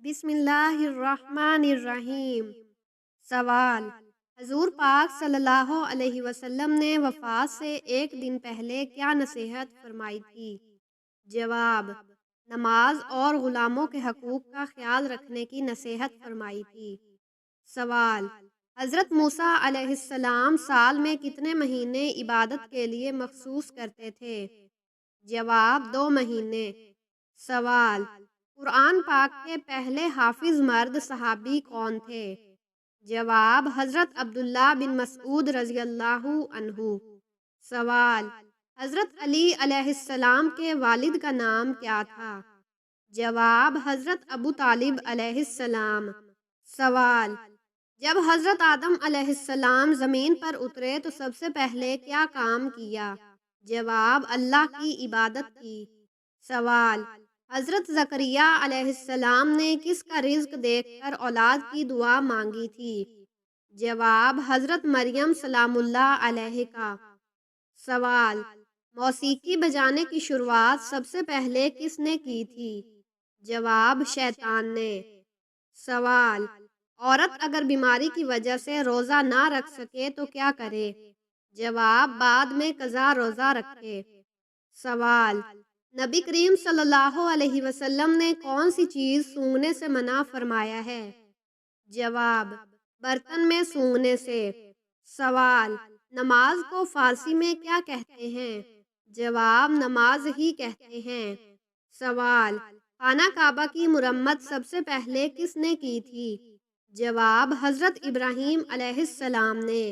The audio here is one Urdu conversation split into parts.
بسم اللہ الرحمن الرحیم۔ سوال: حضور پاک صلی اللہ علیہ وسلم نے وفات سے ایک دن پہلے کیا نصیحت فرمائی تھی؟ جواب: نماز اور غلاموں کے حقوق کا خیال رکھنے کی نصیحت فرمائی تھی۔ سوال: حضرت موسیٰ علیہ السلام سال میں کتنے مہینے عبادت کے لیے مخصوص کرتے تھے؟ جواب: 2 مہینے۔ سوال: قرآن پاک کے پہلے حافظ مرد صحابی کون تھے؟ جواب: حضرت عبداللہ بن مسعود رضی اللہ عنہ۔ سوال: حضرت علی علیہ السلام کے والد کا نام کیا تھا؟ جواب: حضرت ابو طالب علیہ السلام۔ سوال: جب حضرت آدم علیہ السلام زمین پر اترے تو سب سے پہلے کیا کام کیا؟ جواب: اللہ کی عبادت کی۔ سوال: حضرت زکریا علیہ السلام نے کس کا رزق دیکھ کر اولاد کی دعا مانگی تھی؟ جواب: حضرت مریم سلام اللہ علیہ کا۔ سوال: موسیقی بجانے کی شروعات سب سے پہلے کس نے کی تھی؟ جواب: شیطان نے۔ سوال: عورت اگر بیماری کی وجہ سے روزہ نہ رکھ سکے تو کیا کرے؟ جواب: بعد میں قضا روزہ رکھے۔ سوال: نبی کریم صلی اللہ علیہ وسلم نے کون سی چیز سونگھنے سے منع فرمایا ہے؟ جواب: برتن میں سونگھنے سے۔ سوال: نماز کو فارسی میں کیا کہتے ہیں؟ جواب: نماز ہی کہتے ہیں۔ سوال: خانہ کعبہ کی مرمت سب سے پہلے کس نے کی تھی؟ جواب: حضرت ابراہیم علیہ السلام نے۔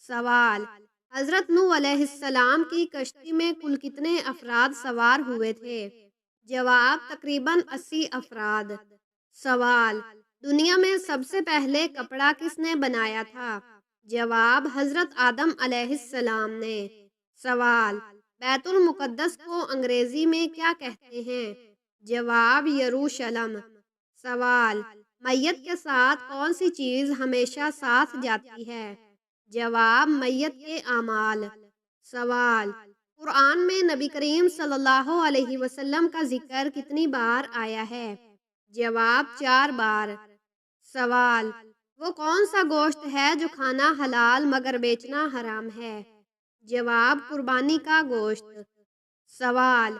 سوال: حضرت نوح علیہ السلام کی کشتی میں کل کتنے افراد سوار ہوئے تھے؟ جواب: تقریباً 80 افراد۔ سوال: دنیا میں سب سے پہلے کپڑا کس نے بنایا تھا؟ جواب: حضرت آدم علیہ السلام نے۔ سوال: بیت المقدس کو انگریزی میں کیا کہتے ہیں؟ جواب: یروشلم۔ سوال: میت کے ساتھ کون سی چیز ہمیشہ ساتھ جاتی ہے؟ جواب: میت کے اعمال۔ سوال: قرآن میں نبی کریم صلی اللہ علیہ وسلم کا ذکر کتنی بار آیا ہے؟ جواب: 4 بار۔ سوال: وہ کون سا گوشت ہے جو کھانا حلال مگر بیچنا حرام ہے؟ جواب: قربانی کا گوشت۔ سوال: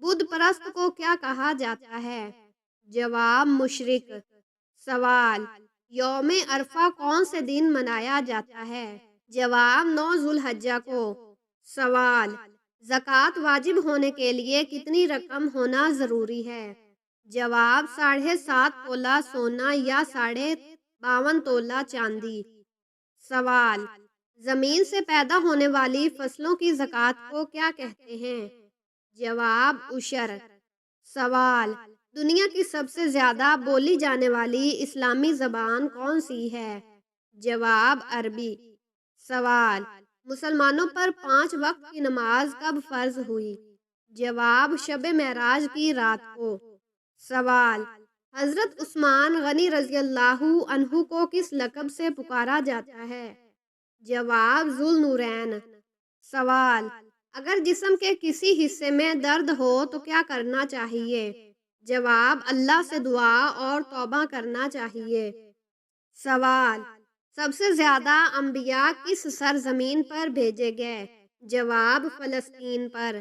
بت پرست کو کیا کہا جاتا ہے؟ جواب: مشرک۔ سوال: یوم عرفہ کون سے دن منایا جاتا ہے؟ جواب: 9 ذو الحجہ کو۔ سوال: زکوٰۃ واجب ہونے کے لیے کتنی رقم ہونا ضروری ہے؟ جواب: 7.5 تولہ سونا یا 52.5 تولہ چاندی۔ سوال: زمین سے پیدا ہونے والی فصلوں کی زکوٰۃ کو کیا کہتے ہیں؟ جواب: عشر۔ سوال: دنیا کی سب سے زیادہ بولی جانے والی اسلامی زبان کون سی ہے؟ جواب: عربی۔ سوال: مسلمانوں پر 5 وقت کی نماز کب فرض ہوئی؟ جواب: شب معراج کی رات کو۔ سوال: حضرت عثمان غنی رضی اللہ عنہ کو کس لقب سے پکارا جاتا ہے؟ جواب: ذو النورین۔ سوال: اگر جسم کے کسی حصے میں درد ہو تو کیا کرنا چاہیے؟ جواب: اللہ سے دعا اور توبہ کرنا چاہیے۔ سوال: سب سے زیادہ انبیاء کس سرزمین پر بھیجے گئے؟ جواب: فلسطین پر۔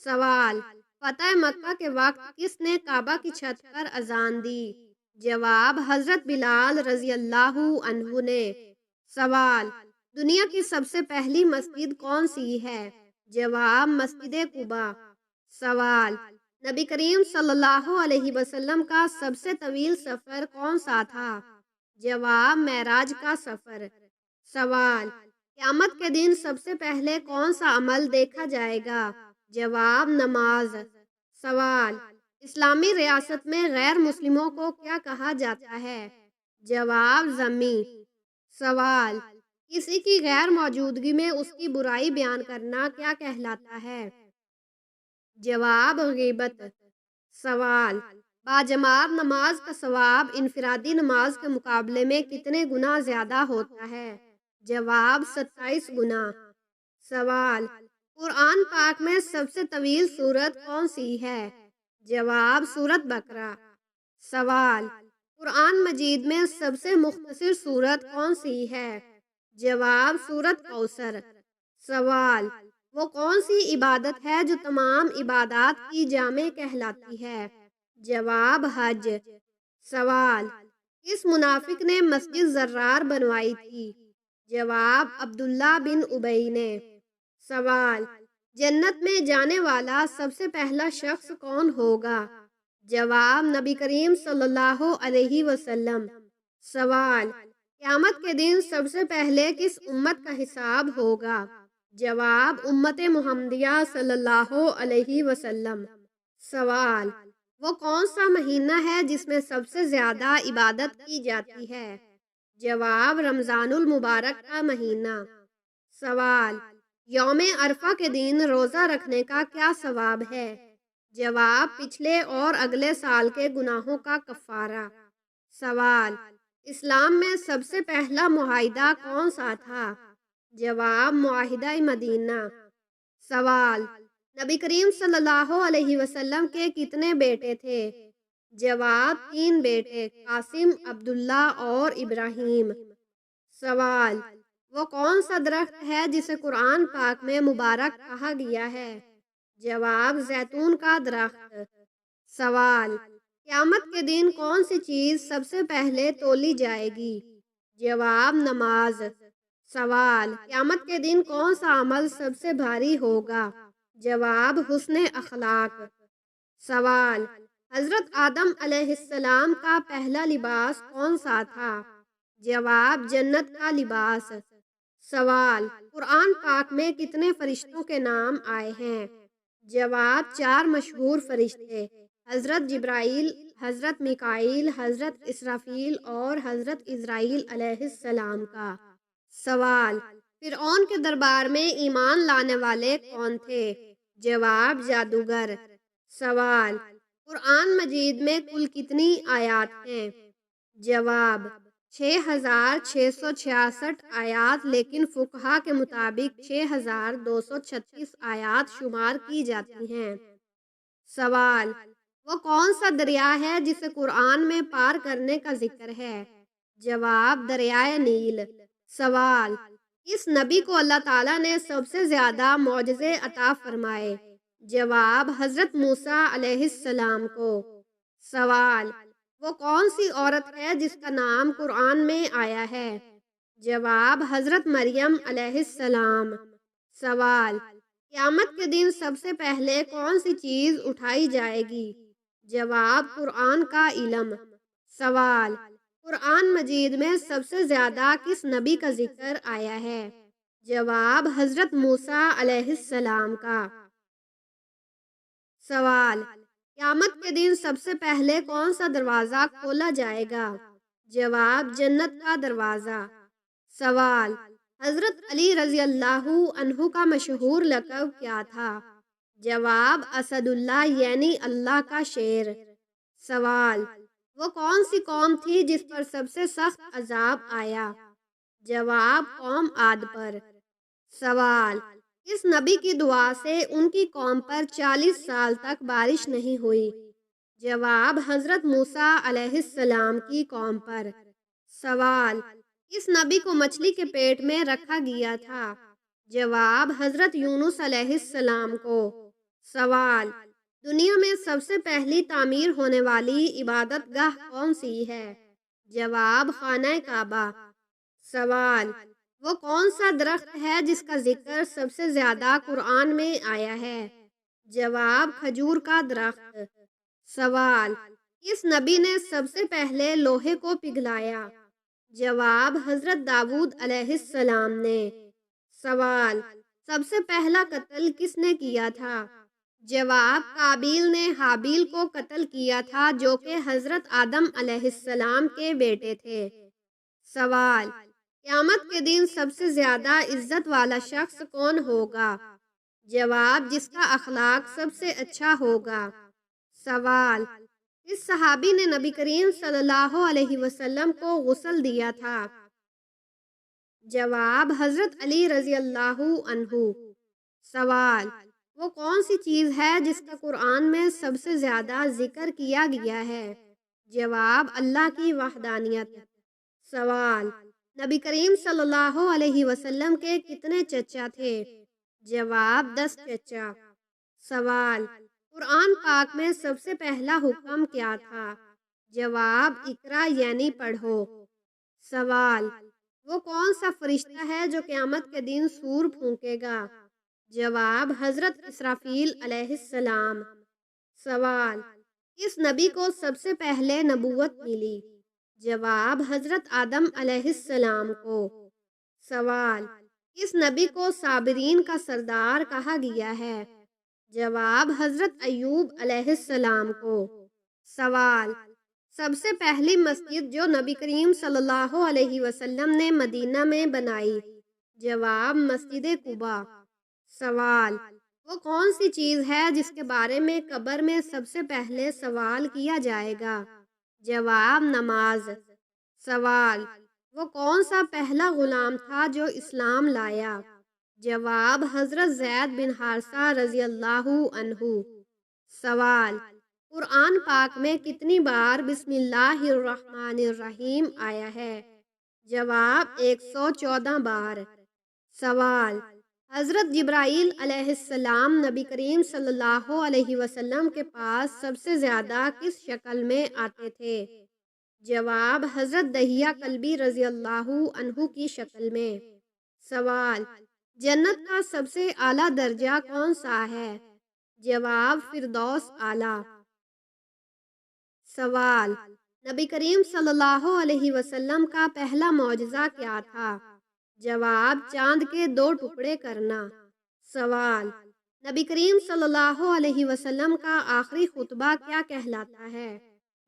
سوال: فتح مکہ کے وقت کس نے کعبہ کی چھت پر اذان دی؟ جواب: حضرت بلال رضی اللہ عنہ نے۔ سوال: دنیا کی سب سے پہلی مسجد کون سی ہے؟ جواب: مسجد قباء۔ سوال: نبی کریم صلی اللہ علیہ وسلم کا سب سے طویل سفر کون سا تھا؟ جواب: معراج کا سفر۔ سوال: قیامت کے دن سب سے پہلے کون سا عمل دیکھا جائے گا؟ جواب: نماز۔ سوال: اسلامی ریاست میں غیر مسلموں کو کیا کہا جاتا ہے؟ جواب: ذمی۔ سوال: کسی کی غیر موجودگی میں اس کی برائی بیان کرنا کیا کہلاتا ہے؟ جواب: غیبت۔ سوال: باجماعت نماز کا ثواب انفرادی نماز کے مقابلے میں کتنے گنا زیادہ ہوتا ہے؟ جواب: 27 گنا۔ سوال: قرآن پاک میں سب سے طویل سورت کون سی ہے؟ جواب: سورۃ بقرہ۔ سوال: قرآن مجید میں سب سے مختصر سورت کون سی ہے؟ جواب: سورت کوثر۔ سوال: وہ کون سی عبادت ہے جو تمام عبادات کی جامع کہلاتی ہے؟ جواب: حج۔ سوال: کس منافق نے مسجد زرار بنوائی تھی؟ جواب: عبداللہ بن ابی نے۔ سوال: جنت میں جانے والا سب سے پہلا شخص کون ہوگا؟ جواب: نبی کریم صلی اللہ علیہ وسلم۔ سوال: قیامت کے دن سب سے پہلے کس امت کا حساب ہوگا؟ جواب: امت محمدیہ صلی اللہ علیہ وسلم۔ سوال: وہ کون سا مہینہ ہے جس میں سب سے زیادہ عبادت کی جاتی ہے؟ جواب: رمضان المبارک کا مہینہ۔ سوال: یوم عرفہ کے دن روزہ رکھنے کا کیا ثواب ہے؟ جواب: پچھلے اور اگلے سال کے گناہوں کا کفارہ۔ سوال: اسلام میں سب سے پہلا معاہدہ کون سا تھا؟ جواب: معاہدہ مدینہ۔ سوال: نبی کریم صلی اللہ علیہ وسلم کے کتنے بیٹے تھے؟ جواب: 3 بیٹے، قاسم، عبداللہ اور ابراہیم۔ سوال: وہ کون سا درخت ہے جسے قرآن پاک میں مبارک کہا گیا ہے؟ جواب: زیتون کا درخت۔ سوال: قیامت کے دن کون سی چیز سب سے پہلے تولی جائے گی؟ جواب: نماز۔ سوال: قیامت کے دن کون سا عمل سب سے بھاری ہوگا؟ جواب: حسن اخلاق۔ سوال: حضرت آدم علیہ السلام کا پہلا لباس کون سا تھا؟ جواب: جنت کا لباس۔ سوال: قرآن پاک میں کتنے فرشتوں کے نام آئے ہیں؟ جواب: 4 مشہور فرشتے، حضرت جبرائیل، حضرت میکائیل، حضرت اسرافیل اور حضرت عزرائیل علیہ السلام کا۔ سوال: فرعون کے دربار میں ایمان لانے والے کون تھے؟ جواب: جادوگر۔ سوال: قرآن مجید میں کل کتنی آیات ہیں؟ جواب: 6666 آیات، لیکن فقہا کے مطابق 6236 آیات شمار کی جاتی ہیں۔ سوال: وہ کون سا دریا ہے جسے قرآن میں پار کرنے کا ذکر ہے؟ جواب: دریائے نیل۔ سوال: کس نبی کو اللہ تعالیٰ نے سب سے زیادہ معجزے عطا فرمائے؟ جواب: حضرت موسیٰ علیہ السلام کو۔ سوال: وہ کون سی عورت ہے جس کا نام قرآن میں آیا ہے؟ جواب: حضرت مریم علیہ السلام۔ سوال: قیامت کے دن سب سے پہلے کون سی چیز اٹھائی جائے گی؟ جواب: قرآن کا علم۔ سوال: قرآن مجید میں سب سے زیادہ کس نبی کا ذکر آیا ہے؟ جواب: حضرت موسیٰ علیہ السلام کا۔ سوال: قیامت کے دن سب سے پہلے کون سا دروازہ کھولا جائے گا؟ جواب: جنت کا دروازہ۔ سوال: حضرت علی رضی اللہ عنہ کا مشہور لقب کیا تھا؟ جواب: اسد اللہ، یعنی اللہ کا شیر۔ سوال: وہ کون سی قوم تھی جس پر سب سے سخت عذاب آیا؟ جواب: قوم عاد پر۔ سوال: کس نبی کی دعا سے ان کی قوم پر 40 سال تک بارش نہیں ہوئی؟ جواب: حضرت موسیٰ علیہ السلام کی قوم پر۔ سوال: کس نبی کو مچھلی کے پیٹ میں رکھا گیا تھا؟ جواب: حضرت یونس علیہ السلام کو۔ سوال: دنیا میں سب سے پہلی تعمیر ہونے والی عبادت گاہ کون سی ہے؟ جواب: خانہ کعبہ۔ سوال: وہ کون سا درخت ہے جس کا ذکر سب سے زیادہ قرآن میں آیا ہے؟ جواب: کھجور کا درخت۔ سوال: کس نبی نے سب سے پہلے لوہے کو پگھلایا؟ جواب: حضرت داؤد علیہ السلام نے۔ سوال: سب سے پہلا قتل کس نے کیا تھا؟ جواب: قابیل نے حابیل کو قتل کیا تھا، جو کہ حضرت آدم علیہ السلام کے بیٹے تھے۔ سوال: قیامت کے دن سب سے زیادہ عزت والا شخص کون ہوگا؟ جواب: جس کا اخلاق سب سے اچھا ہوگا۔ سوال: کس صحابی نے نبی کریم صلی اللہ علیہ وسلم کو غسل دیا تھا؟ جواب: حضرت علی رضی اللہ عنہ۔ سوال: وہ کون سی چیز ہے جس کا قرآن میں سب سے زیادہ ذکر کیا گیا ہے؟ جواب اللہ کی وحدانیت۔ سوال، نبی کریم صلی اللہ علیہ وسلم کے کتنے چچا تھے؟ جواب 10 چچا۔ سوال، قرآن پاک میں سب سے پہلا حکم کیا تھا؟ جواب اقرا یعنی پڑھو۔ سوال، وہ کون سا فرشتہ ہے جو قیامت کے دن سور پھونکے گا؟ جواب حضرت اسرافیل علیہ السلام۔ سوال، کس نبی کو سب سے پہلے نبوت ملی؟ جواب حضرت آدم علیہ السلام کو۔ سوال، کس نبی کو صابرین کا سردار کہا گیا ہے؟ جواب حضرت ایوب علیہ السلام کو۔ سوال، سب سے پہلی مسجد جو نبی کریم صلی اللہ علیہ وسلم نے مدینہ میں بنائی؟ جواب مسجد قباء۔ سوال، وہ کون سی چیز ہے جس کے بارے میں قبر میں سب سے پہلے سوال کیا جائے گا؟ جواب نماز۔ سوال، وہ کون سا پہلا غلام تھا جو اسلام لایا؟ جواب حضرت زید بن حارثہ رضی اللہ عنہ۔ سوال، قرآن پاک میں کتنی بار بسم اللہ الرحمن الرحیم آیا ہے؟ جواب 114 بار۔ سوال، حضرت جبرائیل علیہ السلام نبی کریم صلی اللہ علیہ وسلم کے پاس سب سے زیادہ کس شکل میں آتے تھے؟ جواب حضرت دحیہ کلبی رضی اللہ عنہ کی شکل میں۔ سوال، جنت کا سب سے اعلیٰ درجہ کون سا ہے؟ جواب فردوس اعلیٰ۔ سوال، نبی کریم صلی اللہ علیہ وسلم کا پہلا معجزہ کیا تھا؟ جواب چاند کے 2 ٹکڑے کرنا۔ سوال، نبی کریم صلی اللہ علیہ وسلم کا آخری خطبہ کیا کہلاتا ہے؟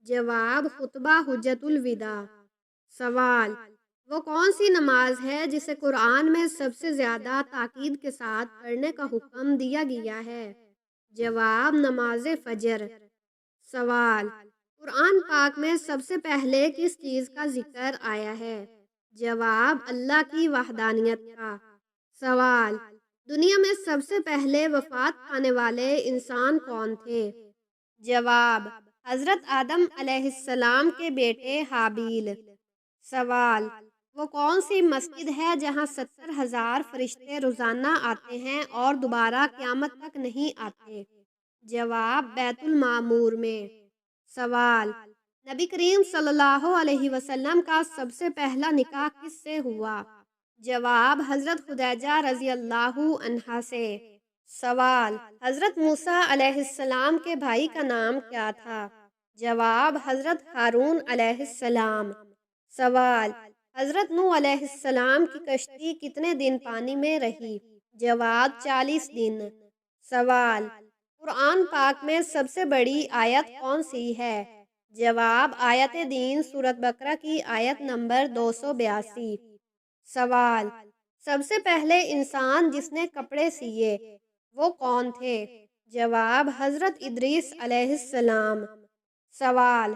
جواب خطبہ حجۃ الوداع۔ سوال، وہ کون سی نماز ہے جسے قرآن میں سب سے زیادہ تاکید کے ساتھ پڑھنے کا حکم دیا گیا ہے؟ جواب نماز فجر۔ سوال، قرآن پاک میں سب سے پہلے کس چیز کا ذکر آیا ہے؟ جواب اللہ کی وحدانیت کا۔ سوال، دنیا میں سب سے پہلے وفات پانے والے انسان کون تھے؟ جواب حضرت آدم علیہ السلام کے بیٹے حابیل۔ سوال، وہ کون سی مسجد ہے جہاں 70,000 فرشتے روزانہ آتے ہیں اور دوبارہ قیامت تک نہیں آتے؟ جواب بیت المعمور میں۔ سوال، نبی کریم صلی اللہ علیہ وسلم کا سب سے پہلا نکاح کس سے ہوا؟ جواب حضرت خدیجہ رضی اللہ عنہا سے۔ سوال، حضرت موسیٰ علیہ السلام کے بھائی کا نام کیا تھا؟ جواب حضرت ہارون علیہ السلام۔ سوال، حضرت نوح علیہ السلام کی کشتی کتنے دن پانی میں رہی؟ جواب 40 دن۔ سوال، قرآن پاک میں سب سے بڑی آیت کون سی ہے؟ جواب آیت دین سورۃ بقرہ کی آیت نمبر 282۔ سوال، سب سے پہلے انسان جس نے کپڑے سیے وہ کون تھے؟ جواب حضرت ادریس علیہ السلام۔ سوال،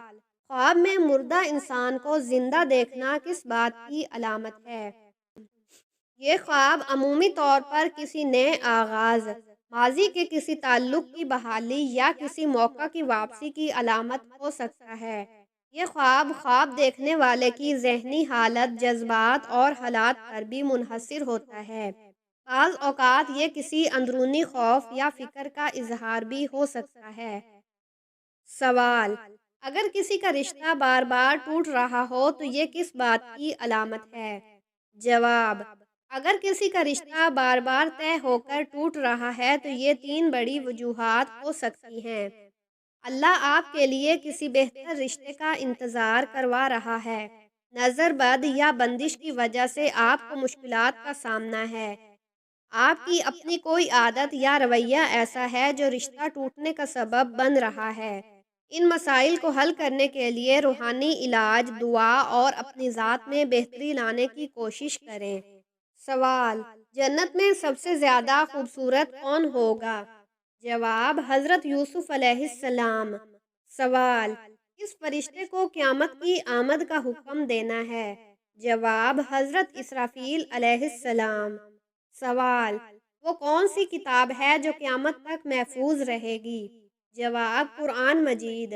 خواب میں مردہ انسان کو زندہ دیکھنا کس بات کی علامت ہے؟ یہ خواب عمومی طور پر کسی نئے آغاز، ماضی کے کسی تعلق کی بحالی یا کسی موقع کی واپسی کی علامت ہو سکتا ہے۔ یہ خواب دیکھنے والے کی ذہنی حالت، جذبات اور حالات پر بھی منحصر ہوتا ہے۔ بعض اوقات یہ کسی اندرونی خوف یا فکر کا اظہار بھی ہو سکتا ہے۔ سوال، اگر کسی کا رشتہ بار بار ٹوٹ رہا ہو تو یہ کس بات کی علامت ہے؟ جواب، اگر کسی کا رشتہ بار بار طے ہو کر ٹوٹ رہا ہے تو یہ 3 بڑی وجوہات ہو سکتی ہیں۔ اللہ آپ کے لیے کسی بہتر رشتے کا انتظار کروا رہا ہے، نظر بد یا بندش کی وجہ سے آپ کو مشکلات کا سامنا ہے، آپ کی اپنی کوئی عادت یا رویہ ایسا ہے جو رشتہ ٹوٹنے کا سبب بن رہا ہے۔ ان مسائل کو حل کرنے کے لیے روحانی علاج، دعا اور اپنی ذات میں بہتری لانے کی کوشش کریں۔ سوال، جنت میں سب سے زیادہ خوبصورت کون ہوگا؟ جواب حضرت یوسف علیہ السلام۔ سوال، کس فرشتے کو قیامت کی آمد کا حکم دینا ہے؟ جواب حضرت اسرافیل علیہ السلام۔ سوال، وہ کون سی کتاب ہے جو قیامت تک محفوظ رہے گی؟ جواب قرآن مجید۔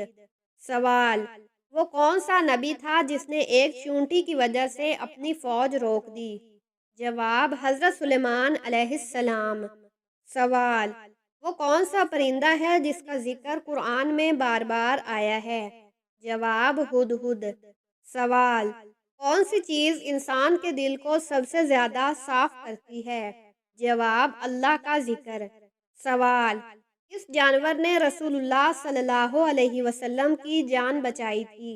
سوال، وہ کون سا نبی تھا جس نے ایک چونٹی کی وجہ سے اپنی فوج روک دی؟ جواب: حضرت سلیمان علیہ السلام۔ سوال: وہ کون سا پرندہ ہے جس کا ذکر قرآن میں بار بار آیا ہے؟ جواب: ہدہد۔ سوال: کون سی چیز انسان کے دل کو سب سے زیادہ صاف کرتی ہے؟ جواب: اللہ کا ذکر۔ سوال: کس جانور نے رسول اللہ صلی اللہ علیہ وسلم کی جان بچائی تھی؟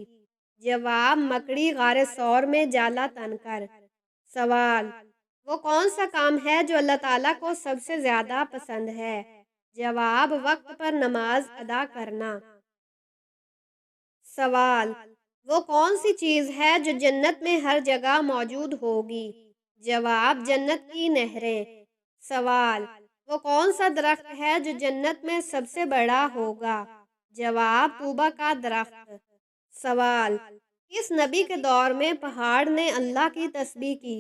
جواب: مکڑی غار ثور میں جالا تن کر۔ سوال: وہ کون سا کام ہے جو اللہ تعالیٰ کو سب سے زیادہ پسند ہے؟ جواب: وقت پر نماز ادا کرنا۔ سوال: وہ کون سی چیز ہے جو جنت میں ہر جگہ موجود ہوگی؟ جواب: جنت کی نہریں۔ سوال: وہ کون سا درخت ہے جو جنت میں سب سے بڑا ہوگا؟ جواب: طوبہ کا درخت۔ سوال: کس نبی کے دور میں پہاڑ نے اللہ کی تسبیح کی؟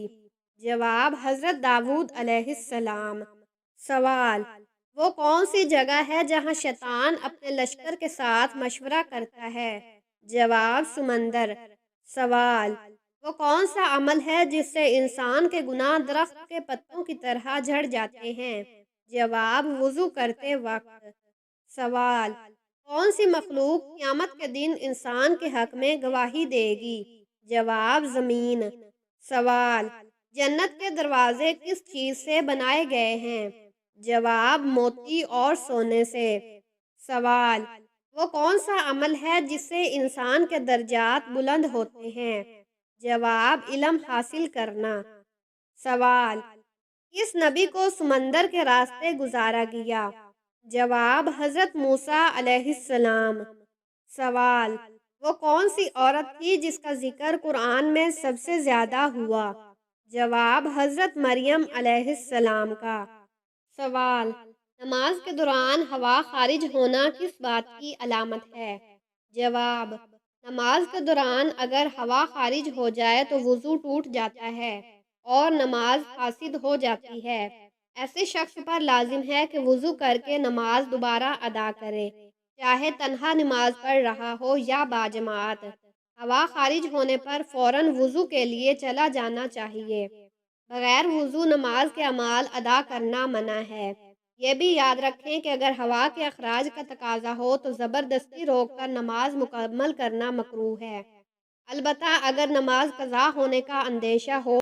جواب: حضرت داؤد علیہ السلام۔ سوال: وہ کون سی جگہ ہے جہاں شیطان اپنے لشکر کے ساتھ مشورہ کرتا ہے؟ جواب: سمندر۔ سوال: وہ کون سا عمل ہے جس سے انسان کے گناہ درخت کے پتوں کی طرح جھڑ جاتے ہیں؟ جواب: وضو کرتے وقت۔ سوال: کون سی مخلوق قیامت کے دن انسان کے حق میں گواہی دے گی؟ جواب: زمین۔ سوال: جنت کے دروازے کس چیز سے بنائے گئے ہیں؟ جواب: موتی اور سونے سے۔ سوال: وہ کون سا عمل ہے جس سے انسان کے درجات بلند ہوتے ہیں؟ جواب: علم حاصل کرنا۔ سوال: کس نبی کو سمندر کے راستے گزارا گیا؟ جواب: حضرت موسیٰ علیہ السلام۔ سوال: وہ کون سی عورت تھی جس کا ذکر قرآن میں سب سے زیادہ ہوا؟ جواب: حضرت مریم علیہ السلام کا۔ سوال: نماز کے دوران ہوا خارج ہونا کس بات کی علامت ہے؟ جواب: نماز کے دوران اگر ہوا خارج ہو جائے تو وضو ٹوٹ جاتا ہے اور نماز فاسد ہو جاتی ہے۔ ایسے شخص پر لازم ہے کہ وضو کر کے نماز دوبارہ ادا کرے، چاہے تنہا نماز پڑھ رہا ہو یا باجماعت۔ ہوا خارج ہونے پر فوراً وضو کے لیے چلا جانا چاہیے۔ بغیر وضو نماز کے اعمال ادا کرنا منع ہے۔ یہ بھی یاد رکھیں کہ اگر ہوا کے اخراج کا تقاضا ہو تو زبردستی روک کر نماز مکمل کرنا مکروہ ہے، البتہ اگر نماز قضا ہونے کا اندیشہ ہو